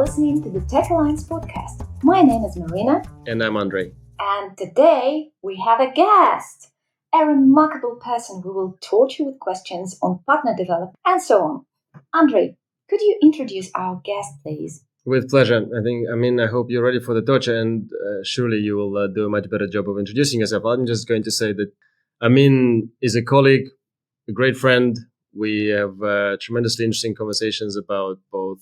listening to the Tech Alliance podcast. My name is Maryna. And I'm Andre. And today we have a guest, a remarkable person who will torture you with questions on partner development and so on. Andre, could you introduce our guest, please? With pleasure. I hope you're ready for the torture, and surely you will do a much better job of introducing yourself. I'm just going to say that Amin is a colleague, a great friend. We have tremendously interesting conversations about both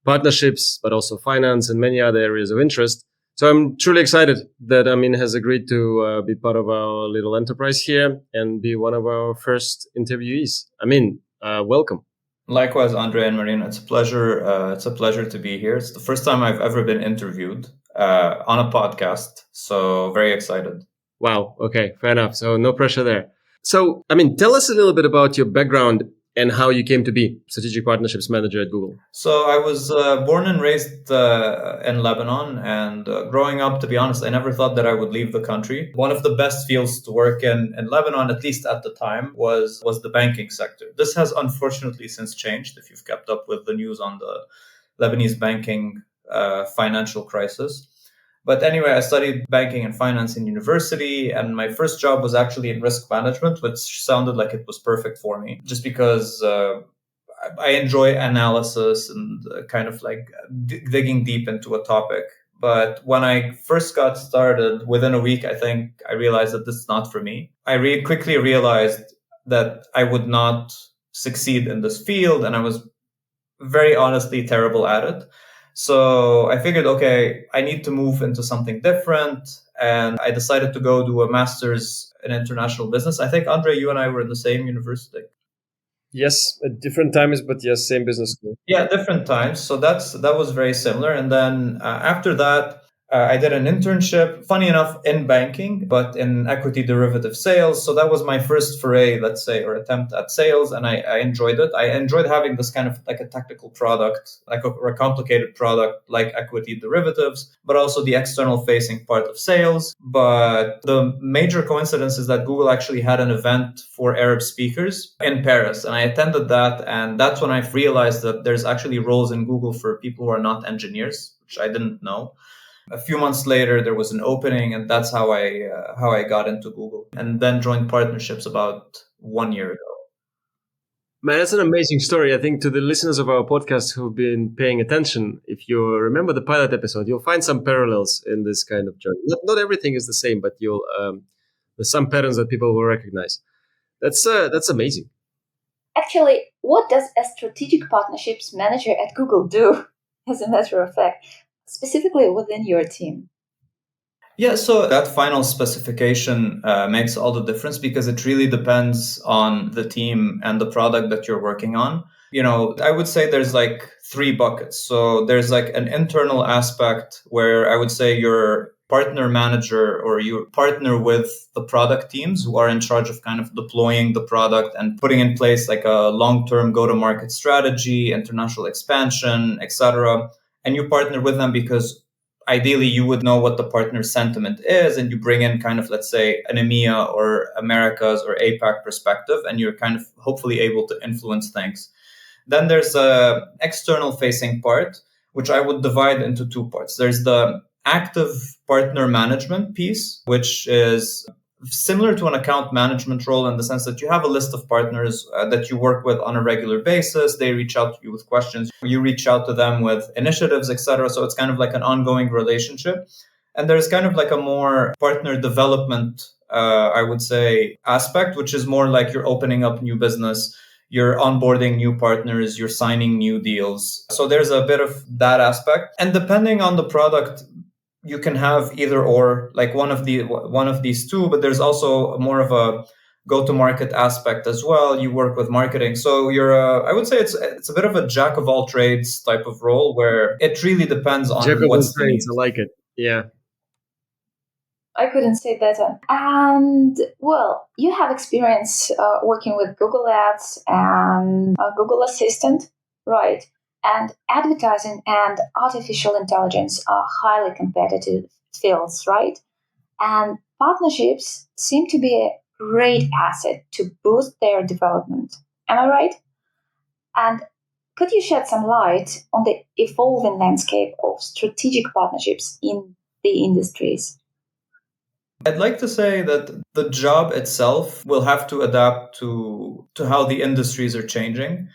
partnerships, but also finance and many other areas of interest. So I'm truly excited that Amin has agreed to be part of our little enterprise here and be one of our first interviewees. Amin, welcome. Likewise, Andre and Maryna, it's a pleasure. It's a pleasure to be here. It's the first time I've ever been interviewed on a podcast, so very excited. Wow. Okay, fair enough. So no pressure there. So, tell us a little bit about your background and how you came to be Strategic Partnerships Manager at Google. So I was born and raised in Lebanon, and growing up, to be honest, I never thought that I would leave the country. One of the best fields to work in Lebanon, at least at the time, was the banking sector. This has unfortunately since changed, if you've kept up with the news on the Lebanese banking financial crisis. But anyway, I studied banking and finance in university, and my first job was actually in risk management, which sounded like it was perfect for me, just because I enjoy analysis and kind of like digging deep into a topic. But when I first got started, within a week, I think I realized that this is not for me. I quickly realized that I would not succeed in this field, and I was very honestly terrible at it. So I figured, okay, I need to move into something different. And I decided to go do a master's in international business. I think, Andre, you and I were in the same university. Yes, at different times, but yes, same business school. Yeah, different times. So that was very similar. And then after that, I did an internship, funny enough, in banking, but in equity derivative sales. So that was my first foray, let's say, or attempt at sales. And I enjoyed it. I enjoyed having this kind of like a technical product, or a complicated product like equity derivatives, but also the external facing part of sales. But the major coincidence is that Google actually had an event for Arab speakers in Paris. And I attended that. And that's when I realized that there's actually roles in Google for people who are not engineers, which I didn't know. A few months later, there was an opening, and that's how I got into Google, and then joined partnerships about 1 year ago. Man, that's an amazing story. I think to the listeners of our podcast who've been paying attention, if you remember the pilot episode, you'll find some parallels in this kind of journey. Not everything is the same, but there's some patterns that people will recognize. That's amazing. Actually, what does a strategic partnerships manager at Google do, as a matter of fact? Specifically within your team? Yeah, so that final specification makes all the difference because it really depends on the team and the product that you're working on. I would say there's like 3 buckets. So there's like an internal aspect where I would say your partner manager or you partner with the product teams who are in charge of kind of deploying the product and putting in place like a long-term go-to-market strategy, international expansion, etc. And you partner with them because ideally you would know what the partner sentiment is, and you bring in kind of, let's say, an EMEA or Americas or APAC perspective, and you're kind of hopefully able to influence things. Then there's a external facing part, which I would divide into 2 parts. There's the active partner management piece, which is similar to an account management role in the sense that you have a list of partners that you work with on a regular basis. They reach out to you with questions. You reach out to them with initiatives, etc. So it's kind of like an ongoing relationship. And there's kind of like a more partner development, I would say, aspect, which is more like you're opening up new business, you're onboarding new partners, you're signing new deals. So there's a bit of that aspect. And depending on the product, you can have either or, like one of these 2, but there's also more of a go-to-market aspect as well. You work with marketing. So I would say it's a bit of a jack of all trades type of role where it really depends on jack of what's all trades. I like it. Yeah. I couldn't say better. And, well, you have experience working with Google Ads and Google Assistant, right? And advertising and artificial intelligence are highly competitive fields, right? And partnerships seem to be a great asset to boost their development. Am I right? And Could you shed some light on the evolving landscape of strategic partnerships in the industries? I'd like to say that the job itself will have to adapt to how the industries are changing.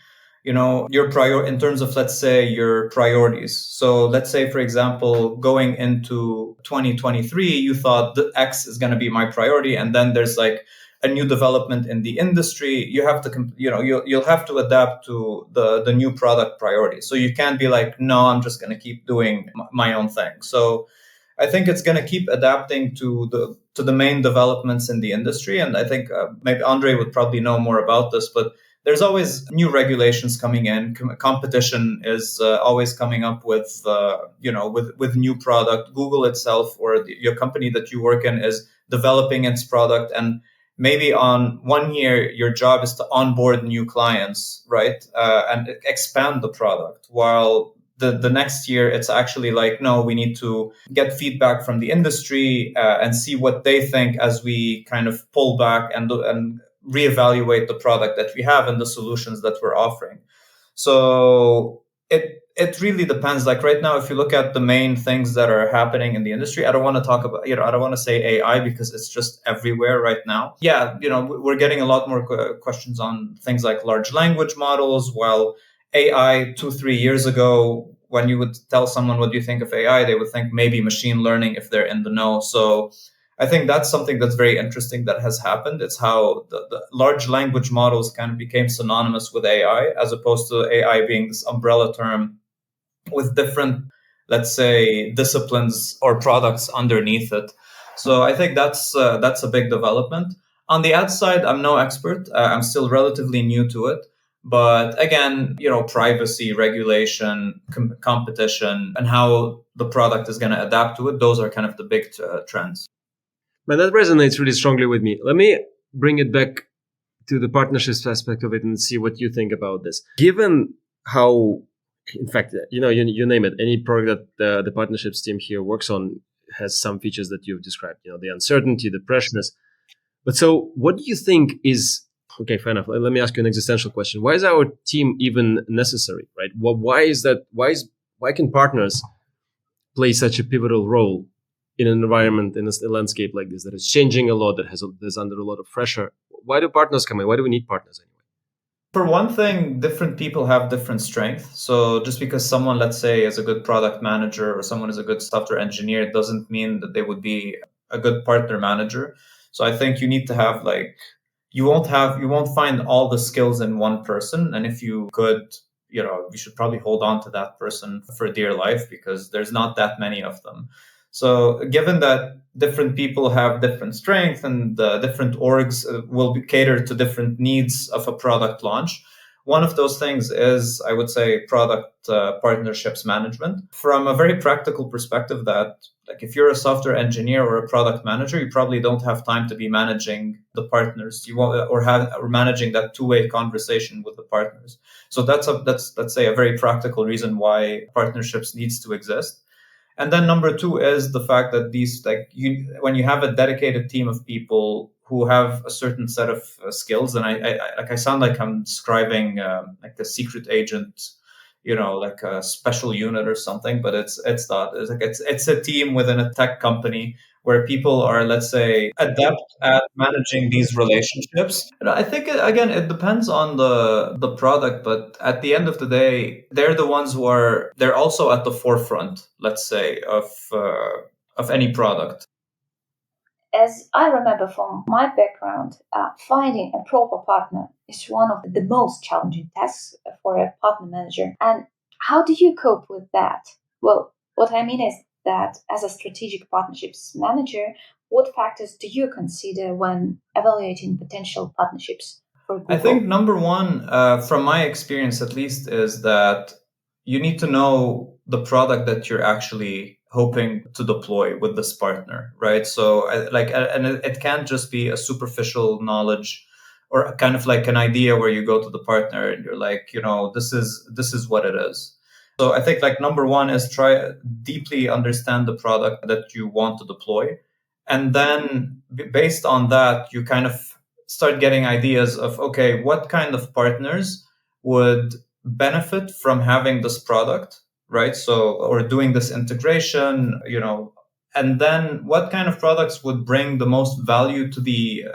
Your in terms of, let's say, your priorities. So let's say, for example, going into 2023, you thought that X is going to be my priority, and then there's like a new development in the industry. You have to, you'll have to adapt to the new product priority. So you can't be like, no, I'm just going to keep doing my own thing. So I think it's going to keep adapting to the main developments in the industry, and I think maybe Andre would probably know more about this, but there's always new regulations coming in. Competition is always coming up with with new product. Google itself or your company that you work in is developing its product, and maybe on 1 year your job is to onboard new clients, right, and expand the product, while the next year it's actually like, no, we need to get feedback from the industry and see what they think as we kind of pull back and reevaluate the product that we have and the solutions that we're offering. So it really depends. Like right now, if you look at the main things that are happening in the industry, I don't want to talk about, I don't want to say AI because it's just everywhere right now. Yeah, we're getting a lot more questions on things like large language models, while AI 2-3 years ago, when you would tell someone what do you think of AI, they would think maybe machine learning if they're in the know. So I think that's something that's very interesting that has happened. It's how the large language models kind of became synonymous with AI, as opposed to AI being this umbrella term with different, let's say, disciplines or products underneath it. So I think that's a big development. On the ad side, I'm no expert. I'm still relatively new to it. But again, privacy, regulation, competition, and how the product is going to adapt to it, those are kind of the big trends. Man, that resonates really strongly with me. Let me bring it back to the partnerships aspect of it and see what you think about this. Given how, in fact, you name it, any product that the partnerships team here works on has some features that you've described, the uncertainty, the freshness. But so what do you think is, okay, fair enough. Let me ask you an existential question. Why is our team even necessary, right? Why is that? Why can partners play such a pivotal role in an environment, in a landscape like this that is changing a lot, that's under a lot of pressure? Why do partners come in? Why do we need partners anyway? For one thing, different people have different strengths. So just because someone, let's say, is a good product manager or someone is a good software engineer, doesn't mean that they would be a good partner manager. So I think you need to have you won't find all the skills in one person. And if you could, you should probably hold on to that person for dear life because there's not that many of them. So given that different people have different strengths and different orgs will cater to different needs of a product launch, one of those things is, I would say, product partnerships management. From a very practical perspective, that like if you're a software engineer or a product manager, you probably don't have time to be managing the partners. You won't, or managing that two-way conversation with the partners. So that's let's say a very practical reason why partnerships needs to exist. And then number two is the fact that when you have a dedicated team of people who have a certain set of skills, and I sound like I'm describing like a secret agent, like a special unit or something, but it's not. It's a team within a tech company where people are, let's say, adept at managing these relationships. And I think again, it depends on the product, but at the end of the day, they're the ones they're also at the forefront, let's say, of any product. As I remember from my background, finding a proper partner is one of the most challenging tasks for a partner manager. And how do you cope with that? Well, what I mean is that as a strategic partnerships manager, what factors do you consider when evaluating potential partnerships for Google? I think number one, from my experience at least, is that you need to know the product that you're actually hoping to deploy with this partner, right? So and it can't just be a superficial knowledge or kind of like an idea where you go to the partner and you're like, this is what it is. So I think like number one is try deeply understand the product that you want to deploy. And then based on that, you kind of start getting ideas of, okay, what kind of partners would benefit from having this product, right? So, or doing this integration, and then what kind of products would bring the most value to the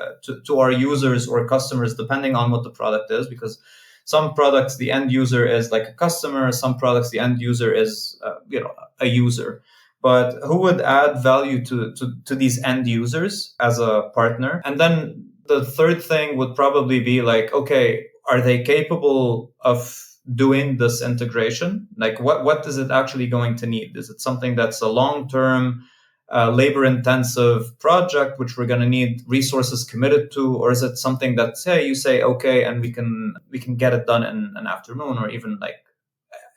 to our users or customers, depending on what the product is, because some products the end user is like a customer, some products the end user is a user. But who would add value to these end users as a partner? And then the third thing would probably be like, okay, are they capable of doing this integration? Like, what is it actually going to need? Is it something that's a long-term, labor-intensive project, which we're going to need resources committed to, or is it something that, say, you say, okay, and we can get it done in an afternoon, or even like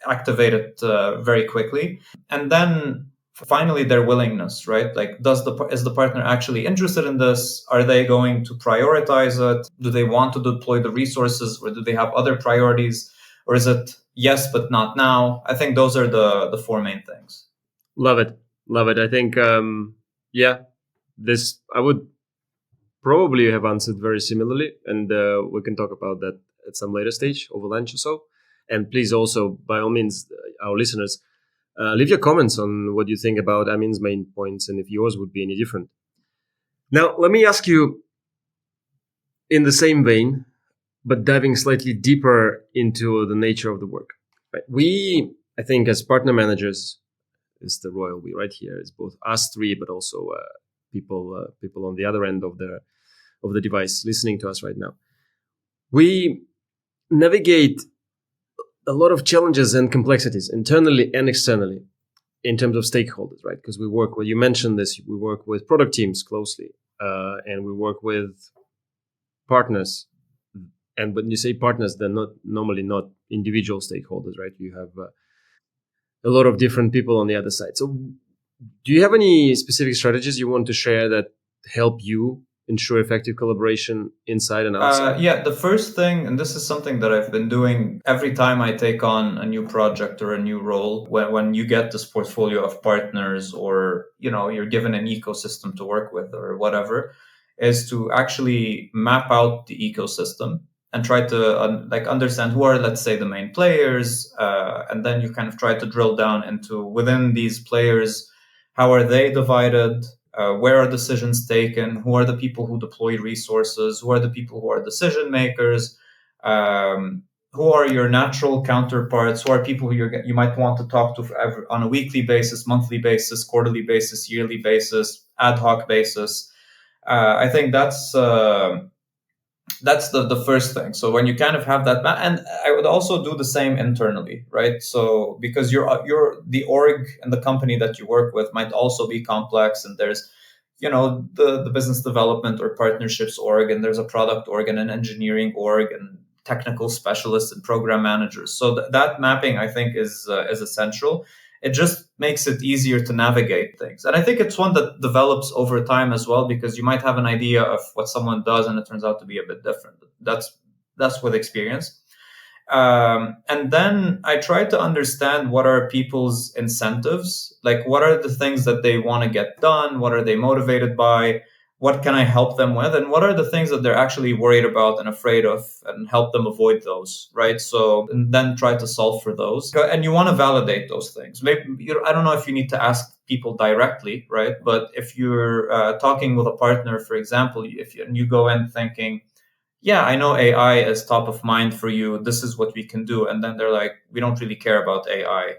activate it very quickly? And then finally, their willingness, right? Like, is the partner actually interested in this? Are they going to prioritize it? Do they want to deploy the resources, or do they have other priorities? Or is it yes, but not now? I think those are the four main things. Love it. Love it. I think, this I would probably have answered very similarly, and we can talk about that at some later stage over lunch or so. And please also, by all means, our listeners, leave your comments on what you think about Amin's main points and if yours would be any different. Now, let me ask you in the same vein, but diving slightly deeper into the nature of the work. Right? We, I think, as partner managers, is the royal we right here. It's both us three, but also people on the other end of the device listening to us right now. We navigate a lot of challenges and complexities internally and externally in terms of stakeholders, right? Because we work with, you mentioned this, we work with product teams closely, and we work with partners. And when you say partners, they're not normally not individual stakeholders, right? You have a lot of different people on the other side. So do you have any specific strategies you want to share that help you ensure effective collaboration inside and outside? Yeah, the first thing, and this is something that I've been doing every time I take on a new project or a new role, when you get this portfolio of partners, or you're given an ecosystem to work with or whatever, is to actually map out the ecosystem and try to understand who are, let's say, the main players, and then you kind of try to drill down into within these players, how are they divided, where are decisions taken, who are the people who deploy resources, who are the people who are decision makers, who are your natural counterparts, who are people who you might want to talk to on a weekly basis, monthly basis, quarterly basis, yearly basis, ad hoc basis. I think that's the first thing. So when you kind of have that, and I would also do the same internally, right? So because you're the org and the company that you work with might also be complex, and there's the business development or partnerships org, and there's a product org and an engineering org and technical specialists and program managers. So that mapping, I think, is essential. It just makes it easier to navigate things. And I think it's one that develops over time as well, because you might have an idea of what someone does and it turns out to be a bit different. That's with experience. And then I try to understand what are people's incentives, like what are the things that they want to get done, what are they motivated by, what can I help them with, and what are the things that they're actually worried about and afraid of, and help them avoid those, right? So, and then try to solve for those. And you want to validate those things. Maybe I don't know if you need to ask people directly, right? But if you're talking with a partner, for example, and you go in thinking, yeah, I know AI is top of mind for you, this is what we can do, and then they're like, we don't really care about AI.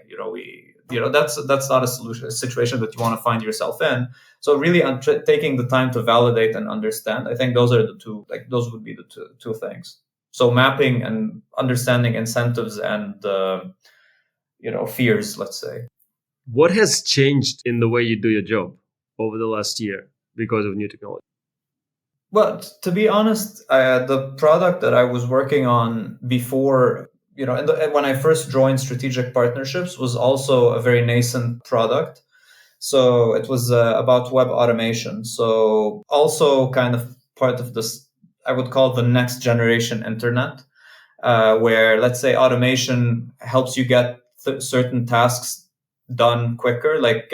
That's not a situation that you want to find yourself in. So really, taking the time to validate and understand, I think those are the two. Like those would be the two things. So mapping and understanding incentives and fears, let's say. What has changed in the way you do your job over the last year because of new technology? Well, to be honest, the product that I was working on before, when I first joined strategic partnerships, was also a very nascent product. So it was about web automation. So also kind of part of this, I would call the next generation internet, where, let's say, automation helps you get certain tasks done quicker, like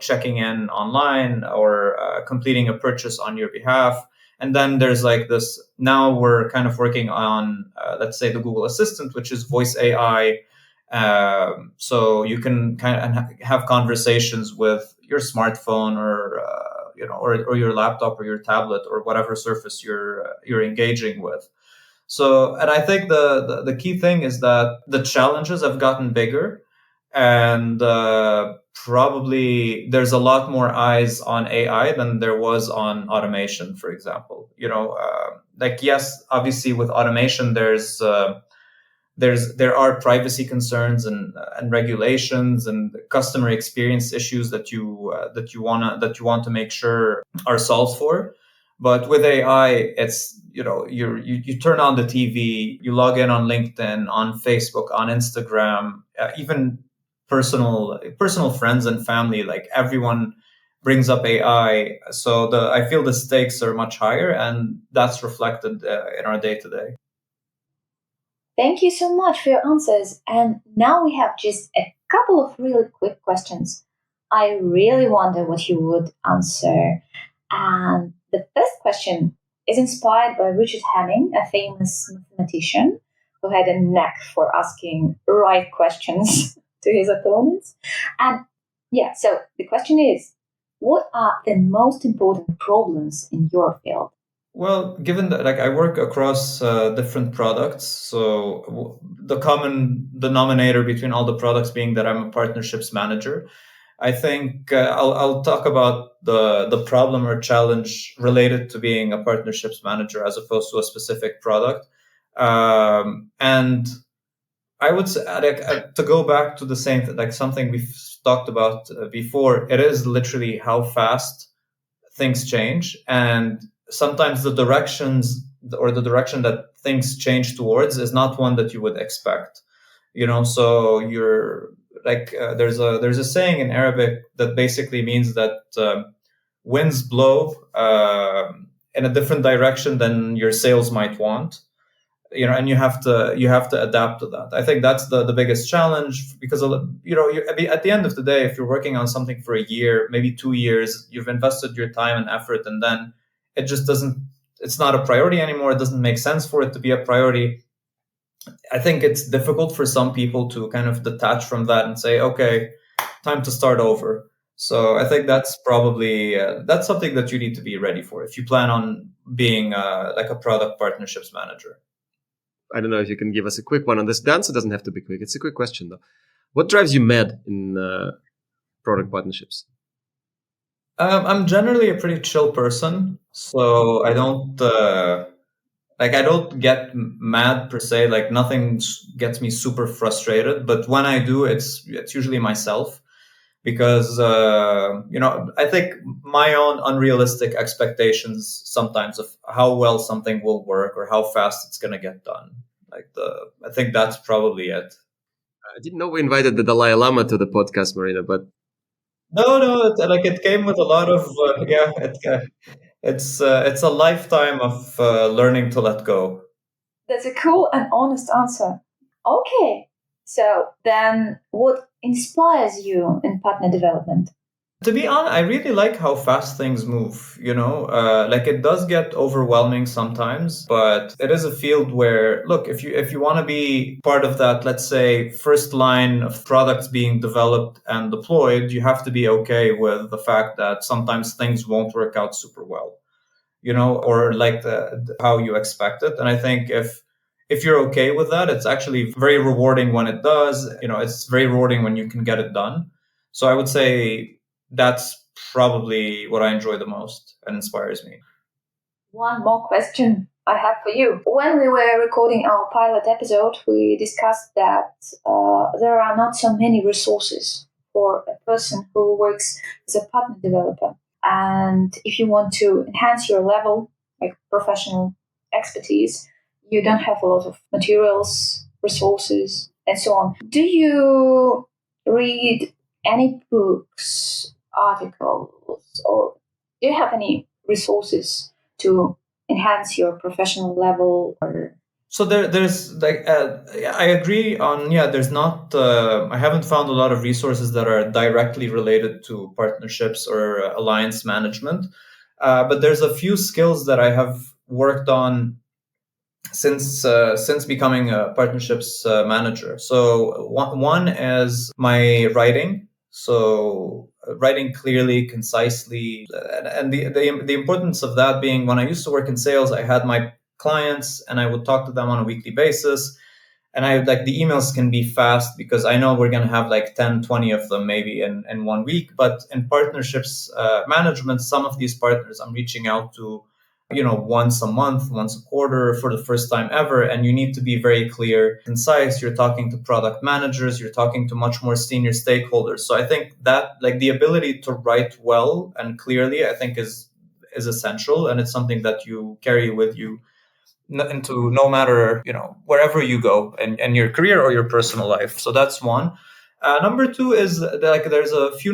checking in online, or completing a purchase on your behalf. And then there's like this, now we're kind of working on, let's say, the Google Assistant, which is voice AI. So you can kind of have conversations with your smartphone or or your laptop or your tablet or whatever surface you're engaging with. So, and I think the key thing is that the challenges have gotten bigger, and probably there's a lot more eyes on AI than there was on automation, for example. Like, yes, obviously with automation, there are privacy concerns and regulations and customer experience issues that you want to make sure are solved for. But with AI, it's you turn on the TV, you log in on LinkedIn, on Facebook, on Instagram, even personal friends and family, like everyone brings up AI. So I feel the stakes are much higher, and that's reflected in our day to day. Thank you so much for your answers. And now we have just a couple of really quick questions. I really wonder what you would answer. And the first question is inspired by Richard Hamming, a famous mathematician who had a knack for asking right questions to his opponents. And yeah, so the question is, what are the most important problems in your field? Well, given that like I work across different products, so the common denominator between all the products being that I'm a partnerships manager, I think I'll talk about the problem or challenge related to being a partnerships manager as opposed to a specific product. And I would say, like, to go back to the same like something we've talked about before, it is literally how fast things change, and sometimes the directions or the direction that things change towards is not one that you would expect. So you're like there's a saying in Arabic that basically means that winds blow in a different direction than your sails might want, and you have to adapt to that. I think that's the biggest challenge, because at the end of the day, if you're working on something for a year, maybe 2 years, you've invested your time and effort, and then it just doesn't it's not a priority anymore. It doesn't make sense for it to be a priority. I think it's difficult for some people to kind of detach from that and say, okay, time to start over. So I think that's probably that's something that you need to be ready for if you plan on being like a product partnerships manager. I don't know if you can give us a quick one on this. The answer doesn't have to be quick. It's a quick question, though. What drives you mad in product partnerships? I'm generally a pretty chill person, so I don't I don't get mad per se. Like nothing gets me super frustrated, but when I do, it's usually myself, because I think my own unrealistic expectations sometimes of how well something will work or how fast it's going to get done. I think that's probably it. I didn't know we invited the Dalai Lama to the podcast, Maryna, but No, it came with a lot of yeah. It's a lifetime of learning to let go. That's a cool and honest answer. Okay, so then what inspires you in partner development? To be honest, I really like how fast things move. Like it does get overwhelming sometimes, but it is a field where, look, if you want to be part of that, let's say, first line of products being developed and deployed, you have to be okay with the fact that sometimes things won't work out super well, or like how you expect it. And I think if you're okay with that, it's actually very rewarding when it does. It's very rewarding when you can get it done. So I would say that's probably what I enjoy the most and inspires me. One more question I have for you. When we were recording our pilot episode, we discussed that there are not so many resources for a person who works as a partner developer. And if you want to enhance your level, like professional expertise, you don't have a lot of materials, resources, and so on. Do you read any books, articles, or do you have any resources to enhance your professional level? Or So there's like I agree on, there's not I haven't found a lot of resources that are directly related to partnerships or alliance management. But there's a few skills that I have worked on since becoming a partnerships manager. So one is my writing. So writing clearly, concisely, and the importance of that being, when I used to work in sales, I had my clients and I would talk to them on a weekly basis. And I like, the emails can be fast because I know we're going to have like 10, 20 of them maybe in 1 week. But in partnerships management, some of these partners I'm reaching out to, once a month, once a quarter for the first time ever. And you need to be very clear, concise. You're talking to product managers, you're talking to much more senior stakeholders. So I think that, like, the ability to write well and clearly, I think is essential. And it's something that you carry with you into no matter, wherever you go in your career or your personal life. So that's one. Number two is there's a few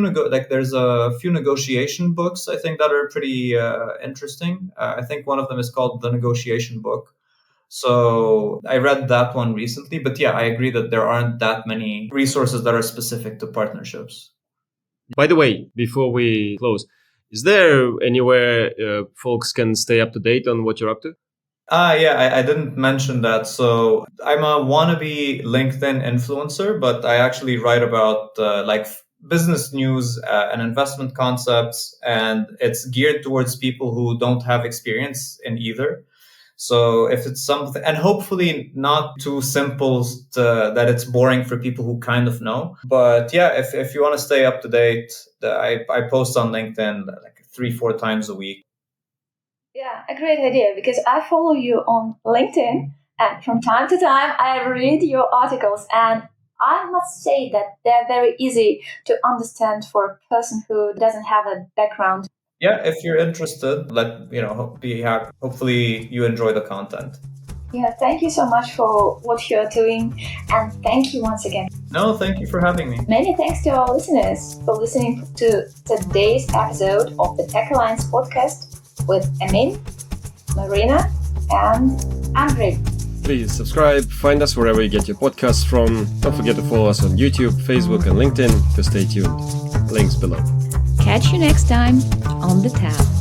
negotiation books I think that are pretty interesting. I think one of them is called The Negotiation Book. So I read that one recently, but yeah, I agree that there aren't that many resources that are specific to partnerships. By the way, before we close, is there anywhere folks can stay up to date on what you're up to? Yeah, I didn't mention that. So I'm a wannabe LinkedIn influencer, but I actually write about business news and investment concepts, and it's geared towards people who don't have experience in either. So if it's something, and hopefully not too simple that it's boring for people who kind of know. But yeah, if you want to stay up to date, I post on LinkedIn like 3-4 times a week. Yeah, a great idea, because I follow you on LinkedIn, and from time to time I read your articles, and I must say that they're very easy to understand for a person who doesn't have a background. Yeah, if you're interested, be happy. Hopefully you enjoy the content. Yeah, thank you so much for what you're doing, and thank you once again. No, thank you for having me. Many thanks to our listeners for listening to today's episode of the Tech Alliance podcast with Amin, Maryna, and Andrei. Please subscribe, find us wherever you get your podcasts from. Don't forget to follow us on YouTube, Facebook, and LinkedIn to stay tuned. Links below. Catch you next time on the tab.